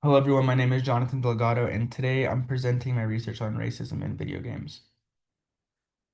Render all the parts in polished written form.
Hello everyone, my name is Jonathan Delgado, and today I'm presenting my research on racism in video games.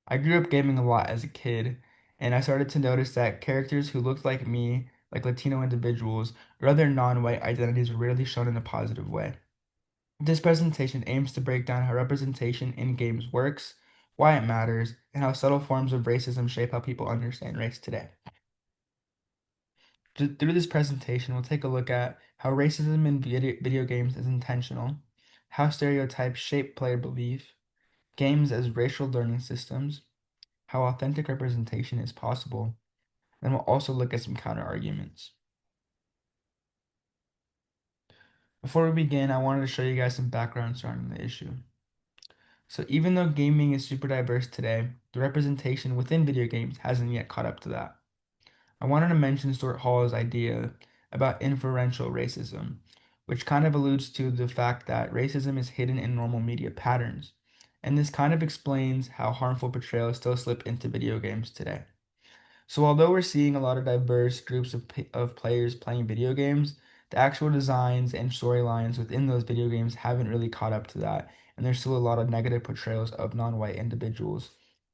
I grew up gaming a lot as a kid, and I started to notice that characters who looked like me, like Latino individuals, or other non-white identities were rarely shown in a positive way. This presentation aims to break down how representation in games works, why it matters, and how subtle forms of racism shape how people understand race today. Through this presentation, we'll take a look at how racism in video games is intentional, how stereotypes shape player belief, games as racial learning systems, how authentic representation is possible, and we'll also look at some counter arguments. Before we begin, I wanted to show you guys some background surrounding the issue. So even though gaming is super diverse today, the representation within video games hasn't yet caught up to that. I wanted to mention Stuart Hall's idea about inferential racism, which kind of alludes to the fact that racism is hidden in normal media patterns. And this kind of explains how harmful portrayals still slip into video games today. So although we're seeing a lot of diverse groups of players playing video games, the actual designs and storylines within those video games haven't really caught up to that, and there's still a lot of negative portrayals of non-white individuals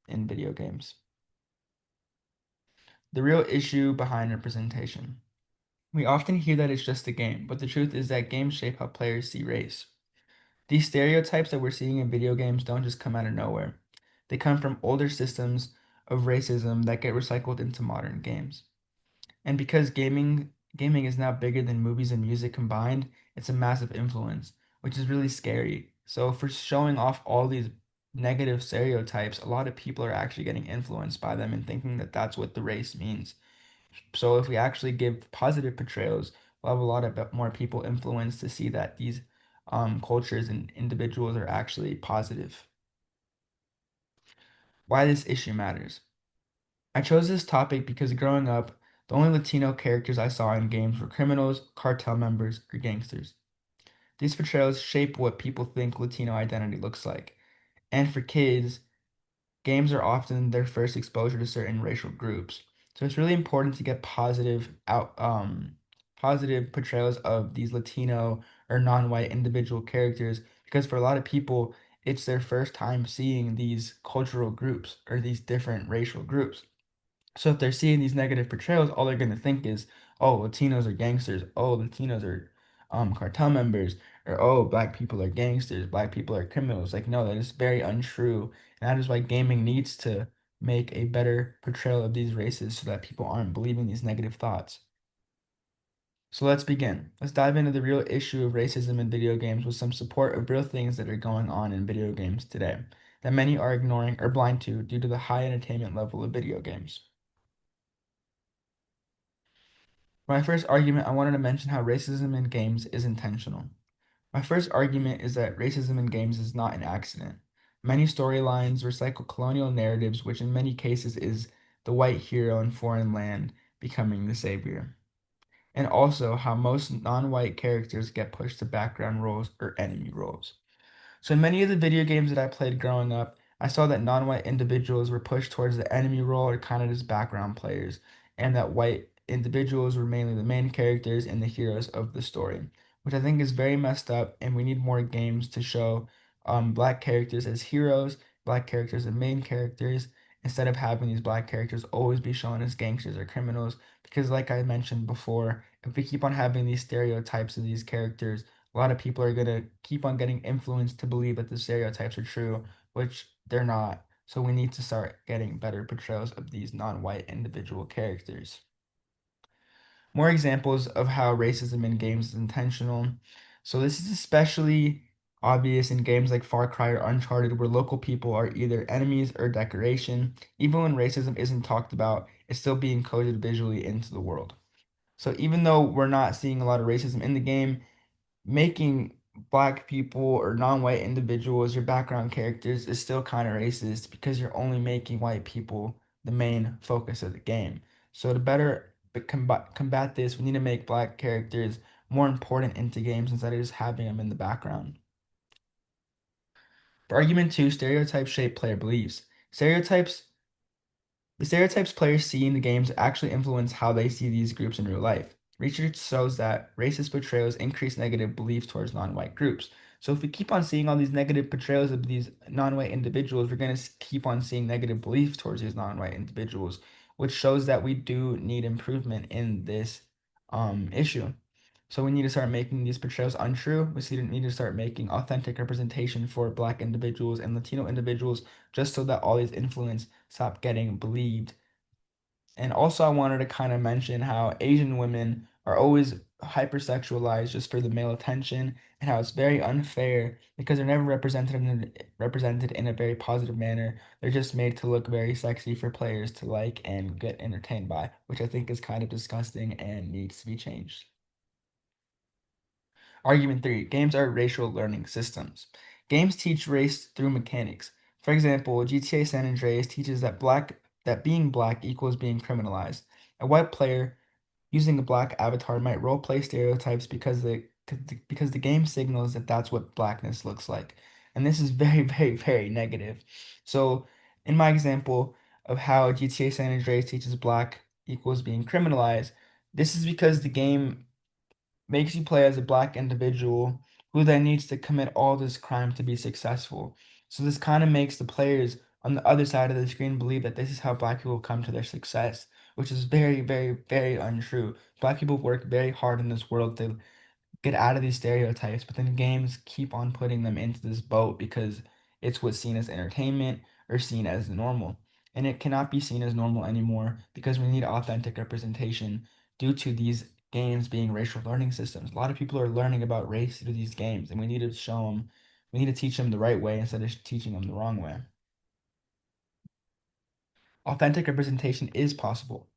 in video games. The real issue behind representation. We often hear that it's just a game, but the truth is that games shape how players see race. These stereotypes that we're seeing in video games don't just come out of nowhere. They come from older systems of racism that get recycled into modern games. And because gaming is now bigger than movies and music combined, it's a massive influence, which is really scary. So for showing off all these negative stereotypes, a lot of people are actually getting influenced by them and thinking that that's what the race means. So if we actually give positive portrayals, we'll have a lot of more people influenced to see that these cultures and individuals are actually positive. Why this issue matters. I chose this topic because growing up, the only Latino characters I saw in games were criminals, cartel members, or gangsters. These portrayals shape what people think Latino identity looks like. And for kids, games are often their first exposure to certain racial groups. So it's really important to get positive portrayals of these Latino or non-white individual characters because for a lot of people, it's their first time seeing these cultural groups or these different racial groups. So if they're seeing these negative portrayals, all they're gonna think is, oh, Latinos are gangsters. Oh, Latinos are cartel members. Or oh, black people are gangsters. Black people are criminals. Like no, that is very untrue. And that is why gaming needs to make a better portrayal of these races so that people aren't believing these negative thoughts. So let's begin. Let's dive into the real issue of racism in video games with some support of real things that are going on in video games today that many are ignoring or blind to due to the high entertainment level of video games. My first argument, I wanted to mention how racism in games is intentional. My first argument is that racism in games is not an accident. Many storylines recycle colonial narratives, which in many cases is the white hero in foreign land becoming the savior. And also how most non-white characters get pushed to background roles or enemy roles. So in many of the video games that I played growing up, I saw that non-white individuals were pushed towards the enemy role or kind of just background players, and that white individuals were mainly the main characters and the heroes of the story, which I think is very messed up, and we need more games to show black characters as heroes, black characters as main characters, instead of having these black characters always be shown as gangsters or criminals, because like I mentioned before, if we keep on having these stereotypes of these characters, a lot of people are going to keep on getting influenced to believe that the stereotypes are true, which they're not. So we need to start getting better portrayals of these non-white individual characters. More examples of how racism in games is intentional. So this is especially obvious in games like Far Cry or Uncharted, where local people are either enemies or decoration. Even when racism isn't talked about, it's still being coded visually into the world. So even though we're not seeing a lot of racism in the game, making black people or non-white individuals your background characters is still kind of racist because you're only making white people the main focus of the game. So to better combat this, we need to make black characters more important into games instead of just having them in the background. For argument two, stereotypes shape player beliefs. The stereotypes players see in the games actually influence how they see these groups in real life. Research shows that racist portrayals increase negative beliefs towards non-white groups. So if we keep on seeing all these negative portrayals of these non-white individuals, we're going to keep on seeing negative beliefs towards these non-white individuals, which shows that we do need improvement in this issue. So we need to start making these portrayals untrue. Need to start making authentic representation for Black individuals and Latino individuals, just so that all these influence stop getting believed. And also, I wanted to kind of mention how Asian women are always hypersexualized just for the male attention, and how it's very unfair because they're never represented in a very positive manner. They're just made to look very sexy for players to like and get entertained by, which I think is kind of disgusting and needs to be changed. Argument 3. Games are racial learning systems. Games teach race through mechanics. For example, GTA San Andreas teaches that being black equals being criminalized. A white player using a black avatar might roleplay stereotypes because the game signals that that's what blackness looks like. And this is very, very, very negative. So, in my example of how GTA San Andreas teaches black equals being criminalized, this is because the game makes you play as a black individual who then needs to commit all this crime to be successful. So this kind of makes the players on the other side of the screen believe that this is how black people come to their success, which is very, very, very untrue. Black people work very hard in this world to get out of these stereotypes, but then games keep on putting them into this boat because it's what's seen as entertainment or seen as normal. And it cannot be seen as normal anymore because we need authentic representation due to these games being racial learning systems. A lot of people are learning about race through these games, and we need to show them, we need to teach them the right way instead of teaching them the wrong way. Authentic representation is possible.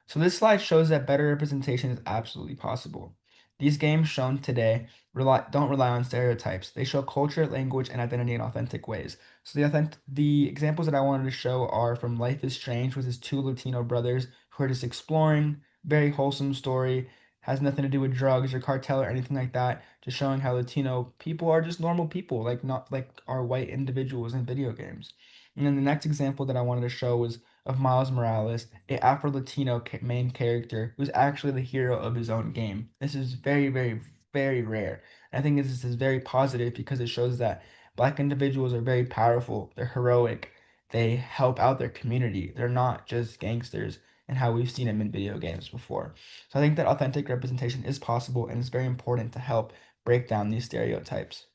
So this slide shows that better representation is absolutely possible. These games shown today don't rely on stereotypes. They show culture, language, and identity in authentic ways. So the examples that I wanted to show are from Life is Strange, with his two Latino brothers who are just exploring. Very wholesome story. Has nothing to do with drugs or cartel or anything like that. Just showing how Latino people are just normal people, like not like our white individuals in video games. And then the next example that I wanted to show was of Miles Morales, a Afro-Latino main character who's actually the hero of his own game. This is very, very, very rare. And I think this is very positive because it shows that Black individuals are very powerful. They're heroic. They help out their community. They're not just gangsters and how we've seen them in video games before. So I think that authentic representation is possible and it's very important to help break down these stereotypes.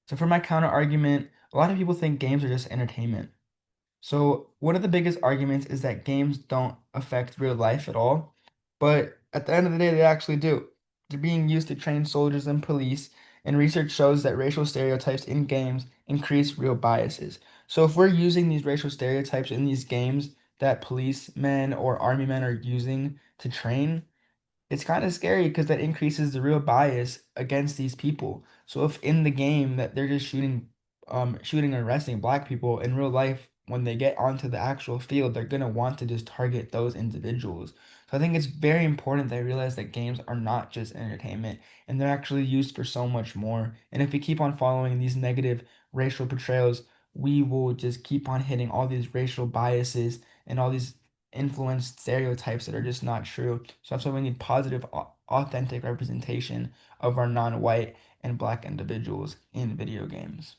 So for my counter argument, a lot of people think games are just entertainment. So one of the biggest arguments is that games don't affect real life at all, but at the end of the day, they actually do. They're being used to train soldiers and police, and research shows that racial stereotypes in games increase real biases. So if we're using these racial stereotypes in these games that policemen or army men are using to train, it's kind of scary because that increases the real bias against these people. So if in the game that they're just shooting and arresting black people in real life, when they get onto the actual field, they're gonna want to just target those individuals. So I think it's very important that I realize that games are not just entertainment and they're actually used for so much more. And if we keep on following these negative racial portrayals, we will just keep on hitting all these racial biases and all these influenced stereotypes that are just not true. So that's why we need positive, authentic representation of our non-white and black individuals in video games.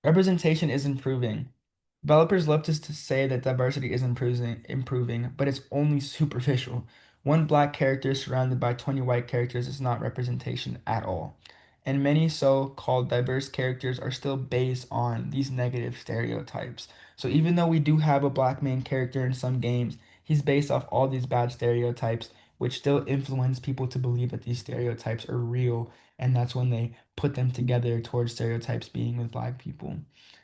Representation is improving. Developers love to say that diversity is improving, but it's only superficial. One black character surrounded by 20 white characters is not representation at all. And many so-called diverse characters are still based on these negative stereotypes. So even though we do have a black main character in some games, he's based off all these bad stereotypes, which still influence people to believe that these stereotypes are real, and that's when they put them together towards stereotypes being with black people.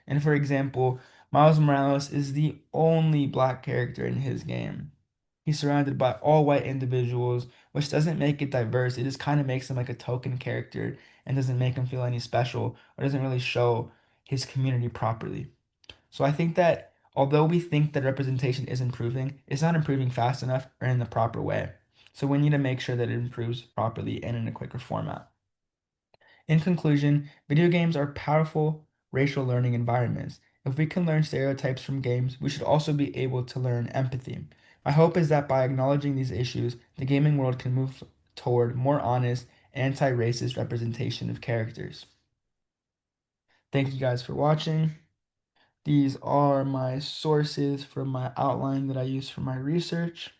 And for example, Miles Morales is the only black character in his game. He's surrounded by all white individuals, which doesn't make it diverse. It just kind of makes him like a token character and doesn't make him feel any special or doesn't really show his community properly. So I think that although we think that representation is improving, it's not improving fast enough or in the proper way. So we need to make sure that it improves properly and in a quicker format. In conclusion, video games are powerful racial learning environments. If we can learn stereotypes from games, we should also be able to learn empathy. My hope is that by acknowledging these issues, the gaming world can move toward more honest, anti-racist representation of characters. Thank you guys for watching. These are my sources for my outline that I use for my research.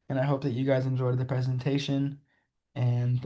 And I hope that you guys enjoyed the presentation. And